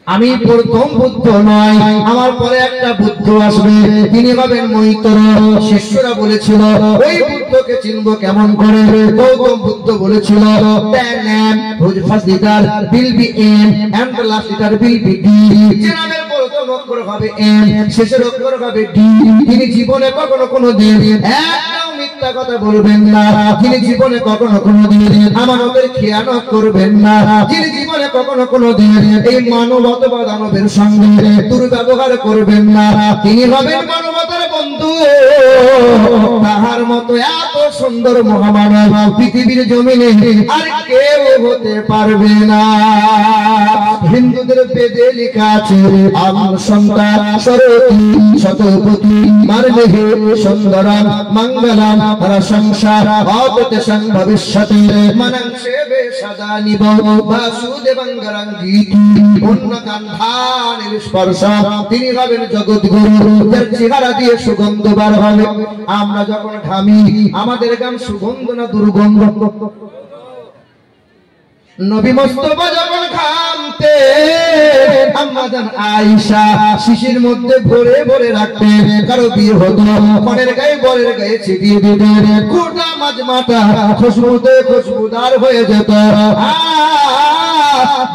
আমি প্রথম বুদ্ধ নয়, আমার পরে একটা বুদ্ধ আসবে, তিনি হবেন মৈত্র। শিষ্যরা বলেছিল ওই বুদ্ধকে চিনবো কেমন করে? গৌতম বুদ্ধ বলেছিল the name whose first letter will be M and the last letter will be D। যে নামের প্রথম অক্ষর হবে M, শেষের অক্ষর হবে D। তিনি জীবনে কখনো কোনোদিন একটাও মিথ্যা কথা বলবেন না, যিনি জীবনে কখনো কোনোদিন আমানতের খেয়ানত করবেন না, যিনি জীবনে কখনো কোনোদিন এই মানব অথবা দানবের সঙ্গে দুর্ব্যবহার করবেন না, তিনি হবেন মানবতার বন্ধু। তাহার মতো এত সুন্দর মহামানব পৃথিবীর জমিনে আর কেউ হতে পারবে না। হিন্দুদের বেদে লেখা আছে আম সন্তান সরতি শতপতি মারলেহে সুন্দরম মঙ্গলম রসংসার অপতেশং ভবিষ্যতে মনং সেবে সদা নিব বাসুদেবং গরঙ্গীতি উন্নকান্ধানির স্পর্শ। তিনি হবেন জগৎগুরু, যার চেহারা দিয়ে সুগন্ধ বার হবে। আমরা যখন ঘামি আমাদের গান সুগন্ধ না দুর্গন্ধ? নবী মুস্তাফা যখন ঘামতে আম্মাজান আয়েশা শিশির মধ্যে ভরে ভরে রাখতেন। কারো বিয়ে হতো মনের গায়ে বরের গায়ে ছিটিয়ে দিতেন, গোটা মাজমাটা খুশবুতে খুশবুদার হয়ে যেত।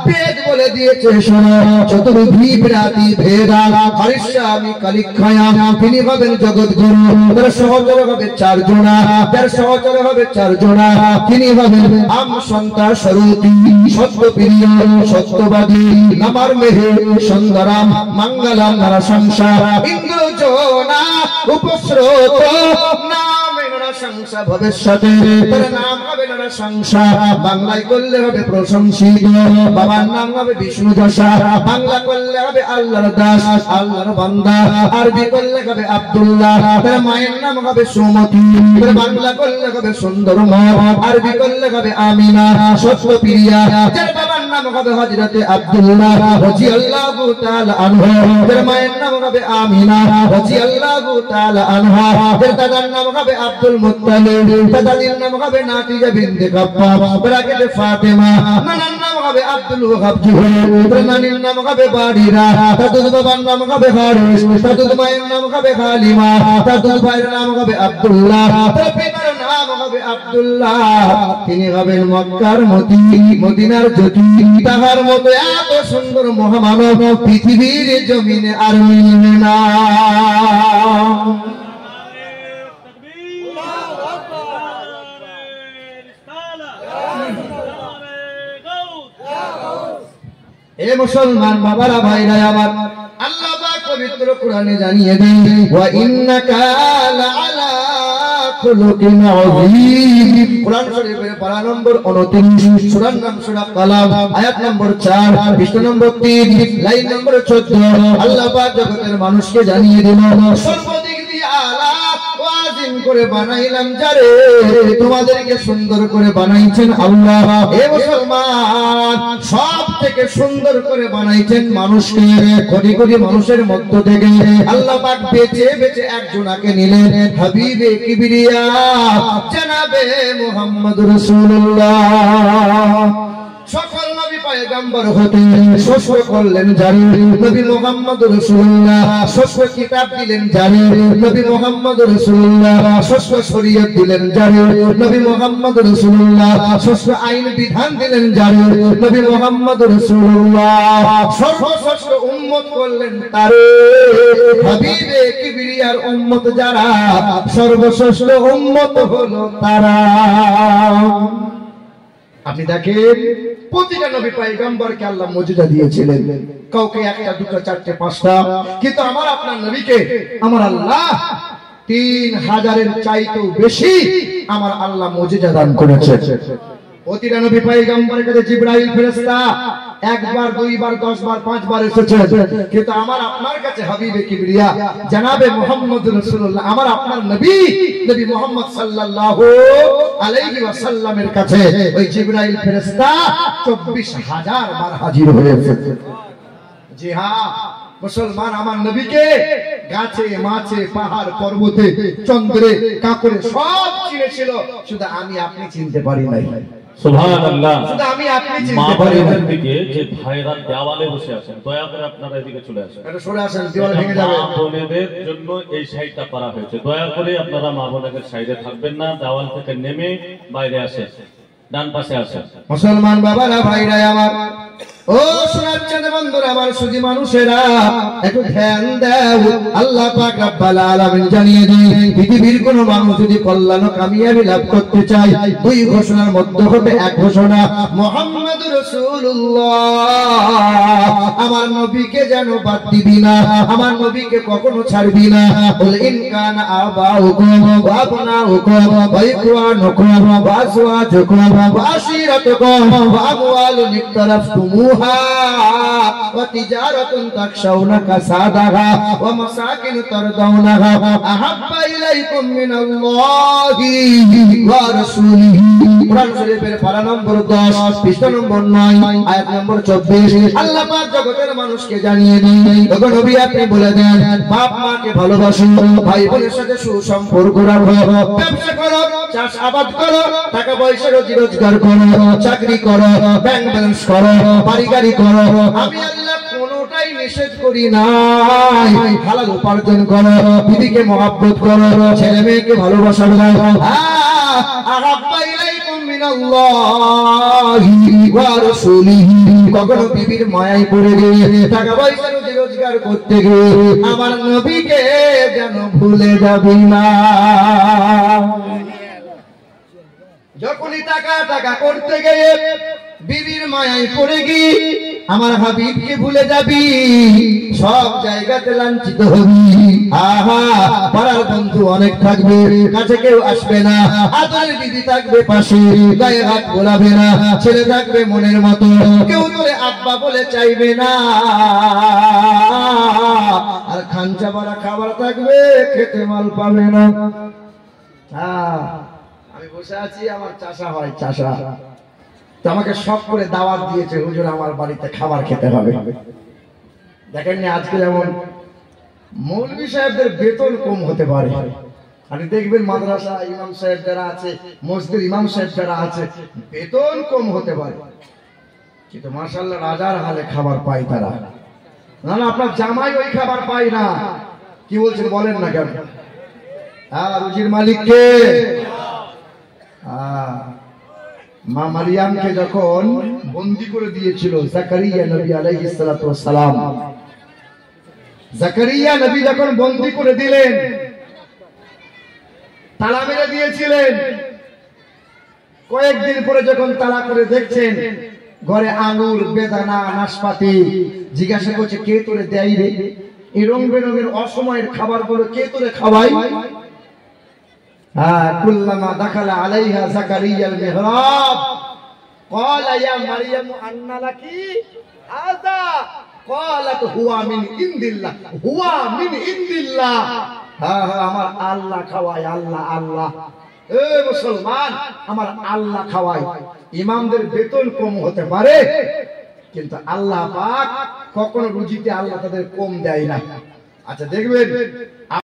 বেদ বলে দিয়েছে শোনো, চতুর্ভি বিরাতি ভেদা হরিষ্যামি কালিক্ষয়া। তিনি হবেন জগৎগুরু, তার সহচর হবে 4 জনা, তার সহচর হবে 4 জনা। তিনি হবেন আম সন্তান সরতি সত্যপ্রিয় সত্যবাদী নামার মেহে সুন্দরম মঙ্গলম নরসংসার ইন্দ্রজনা উপস্রোত নামে নরসংসা ভবিষ্যতে। তার নাম হবে নরসংসা, বাংলায় করলে হবে প্রশংসিত। বাবার নাম হবে বিষ্ণু যশা, বাংলা করলে হবে আল্লাহর দাস আল্লাহর বান্দা, আরবি করলে হবে আব্দুল্লাহ। তার মায়ের নাম হবে সুমতি, তার বাংলা করলে হবে সুন্দরময়, আরবি করলে হবে আমিনা সত্যপ্রিয়া। তার বাবার নাম হবে হযরতে আব্দুল্লাহ রাদিয়াল্লাহু তাআলা আনহু, তার মায়ের নাম হবে আমিনা রাদিয়াল্লাহু তাআলা আনহা। তার দাদার নাম হবে আব্দুল মুত্তালিব, তার দাদির নাম হবে নাতিজা বিনতে কাব্বাব ব্রাকেটে ফাতেমা। নানার নাম হবে আব্দুল ওয়াহাব জুহরি, তার নানির নাম হবে বারিরা, তার দুধ বাবার নাম হবে হারিস, তার দুধ মায়ের নাম হবে হালিমা, তার দুধ ভাইয়ের নাম হবে আব্দুল্লাহ, তার পিতার নাম হবে আব্দুল্লাহ। তিনি হবেন মক্কার মতি, মদিনার জ্যোতি। তাহার মতো এত সুন্দর মহামানব পৃথিবীর জমিনে আর মিলবে না। এ মুসলমান বাবারা ভাইরা আমার, আল্লাহ পাক পবিত্র কোরআনে জানিয়ে দেন ওয়া ইন্নাকা লাআলা খুলুকিন আযীম। কোরআন শরীফের পারা নম্বর 29, সূরার নাম সূরা কালাম, আয়াত নম্বর 4, পৃষ্ঠা নম্বর 3, লাইন নম্বর 14। আল্লাহ পাক জগতের মানুষকে জানিয়ে দিল সর্বদিক দিয়ে আলা ওয়াজিম করে বানাইলাম যারে, তোমাদেরকে সুন্দর করে বানাইছেন আল্লাহ। হে মুসলমান, সব থেকে সুন্দর করে বানাইছেন মানুষকে। কোটি কোটি মানুষের মধ্য থেকে আল্লাহ পাক বেছে বেছে একজনাকে নিলেন, হাবিবে কিবরিয়া জনাবে মুহাম্মদুর রাসূলুল্লাহ। সকল নবী পয়গম্বর হতে শ্বশ্র করলেন জারি, নবী মুহাম্মদুর রাসূলুল্লাহ। শ্বশ্র কিতাব দিলেন জারি, নবী মুহাম্মদুর রাসূলুল্লাহ। শ্বশ্র শরীয়ত দিলেন জারি, নবী মুহাম্মদুর রাসূলুল্লাহ। শ্বশ্র আইন বিধান দিলেন জারি, নবী মুহাম্মদুর রাসূলুল্লাহ। সর্বশ্রেষ্ঠ উম্মত করলেন তারে, হাবিবে কিবরিয়ার উম্মত যারা, সর্বশ্রেষ্ঠ উম্মত হলো তারা। আপনি দেখেন প্রতিটা নবী পয়গম্বরকে আল্লাহ মুজিজা দিয়েছিলেন, কাউকে 1টা 2টা 4টে 5টা, কিন্তু আমার আপনার নবীকে আমার আল্লাহ 3000-এর চাইতেও বেশি আমার আল্লাহ মুজিজা দান করেছে। প্রতিটা নবী পয়গম্বরের কাছে জিবরাইল ফেরেশতা 1 বার 2 বার 10 বার 5 বার এসেছে, কিন্তু আমার আপনার কাছে হাবিবে কিবরিয়া জনাবে মুহাম্মদুর রাসূলুল্লাহ, আমার আপনার নবী নবী মুহাম্মদ সাল্লাল্লাহু আলাইহি ওয়াসাল্লামের কাছে ওই জিবরাইল ফেরেশতা 24000 বার হাজির হয়েছে। জি হ্যাঁ মুসলমান, আমার নবীকে গাছে মাছে পাহাড় পর্বতে চন্দ্রে কাকরে সব চিনেছিল, শুধু আমি আপনি চিনতে পারি নাই। সুবহানাল্লাহ। শুধু আমি আপনি মা চিনতে পারি না। বোনদের দিকে যে ভাইরা দেওয়ালে বসে আছেন, দয়া করে আপনারা এদিকে চলে আসেন। এটা সরে আসেন, দেওয়াল ভেঙে যাবে। মা বোনেদের জন্য এই সাইডটা করা হয়েছে, দয়া করে আপনারা মা বোনেদের সাইডে থাকবেন না, দেওয়াল থেকে নেমে বাইরে আসেন, ডান পাশে আসেন। মুসলমান বাবারা, ভাইরা আমার, ও শোনাচ্ছেন বন্ধুরা আমার, সুধী মানুষেরা একটু ধ্যান দাও। আল্লাহ পাক রব্বুল আলামিন জানিয়ে দেন, পৃথিবীর কোন মানুষ যদি কল্যাণ ও কামিয়াবি লাভ করতে চায়, দুই ঘোষণার মধ্যে হবে এক ঘোষণা, মুহাম্মাদুর রাসূলুল্লাহ, আমার নবীকে যেন বাদ দিবি না, আমার নবীকে কখনো ছাড়বি না। বল ইন কানা আবাউকুম ওয়া আবনাউকুম ওয়া ইখওয়ানুকুম ওয়া আজওয়াজুকুম ওয়া আশীরাতুকুম ওয়া আমওয়ালুন ইকতারাফতুমুহা وتجارة تخشون كسادها ومساكن ترضونها أحب إليكم من الله ورسوله। কুরআন শরীফের পারা নম্বর 10 পৃষ্ঠা নম্বর 9 আয়াত নম্বর 24। আল্লাহ পাক জগতের মানুষকে জানিয়ে দেন, ওগো নবী আপনি বলে দেন, বাপ মাকে ভালোবাসো, ভাই বোনের সাথে সুসম্পর্ক রাখো, ব্যবসা করো, চাষ আবাদ করো, টাকা পয়সা রুজি রোজগার করো, চাকরি করো, ব্যাংক ব্যালেন্স করো, বাড়ি গাড়ি করো। আমি আল্লাহ কোনোটাই নিষেধ করি নাই। হালাল উপার্জন করো, বিবিকে মহব্বত করো, ছেলে মেয়েকে ভালোবাসা দাও। আহাব্বা ইলাইকুম মিনাল্লাহি ওয়া রাসূলিহি। কখনো বিবির মায়ায় পড়ে গিয়ে টাকা পয়সা রুজি রোজগার করতে গিয়ে আমার নবীকে যেন ভুলে যাবি না। যখনই টাকা টাকা করতে গিয়ে বিবির মায়ায় পড়ে গিয়ে আমার হাবিবকে ভুলে যাবি, সব জায়গাতে লাঞ্ছিত হবি। আহা, পাড়ার বন্ধু অনেক থাকবে, কাছে কেউ আসবে না, আদরের বিবি থাকবে পাশে, গায়ে হাত বোলাবে না, ছেলে থাকবে মনের মতো, কেউ তোরে আব্বা বলে চাইবে না, আর খাঞ্চা ভরা খাবার থাকবে, খেতে মাল পাবে না। আমি বসে আছি, আমার চাষা হয়, চাষা তো আমাকে শখ করে দাওয়াত দিয়েছে, হুজুর আমার বাড়িতে খাবার খেতে হবে। দেখেননি আজকে যেমন মৌলভী সাহেবদের বেতন কম হতে পারে, আপনি দেখবেন মাদ্রাসা ইমাম সাহেব যারা আছে, মসজিদের ইমাম সাহেব যারা আছে, বেতন কম হতে পারে, কিন্তু মাশাআল্লাহ রাজার হালে খাবার পায় তারা। না না, আপনার জামাই ওই খাবার পায় না। কি বলছেন বলেন না কেন? রুজির মালিক কে? মা মারিয়ামকে যখন বন্দী করে দিয়েছিল জাকারিয়া নবী আলাইহিস সালাতু ওয়াস সালাম, জাকারিয়া নবী যখন বন্দী করে দিলেন, তালা মেরে দিয়েছিলেন, কয়েকদিন পরে যখন তালা করে দেখছেন ঘরে আঙুর, বেদানা, নাশপাতি, জিজ্ঞাসা করছে কে তোরে দেয় রে? এই রং বেরঙের অসময়ের খাবার গুলো কে তোরে খাওয়াই? কুল্লামা দাখালা আলাইহা জাকারিয়াল মিহরাব ক্বালা ইয়া মারইয়াম আন্না লাকি হাযা ক্বালাত হুয়া মিন ইনদিল্লাহ, হুয়া মিন ইনদিল্লাহ। আমার আল্লাহ খাওয়ায়, আল্লাহ আল্লাহ। এ মুসলমান, আমার আল্লাহ খাওয়ায়। ইমামদের বেতন কম হতে পারে, কিন্তু আল্লাহ পাক কখনো রুজিতে আল্লাহ তাদের কম দেয় না। আচ্ছা দেখবেন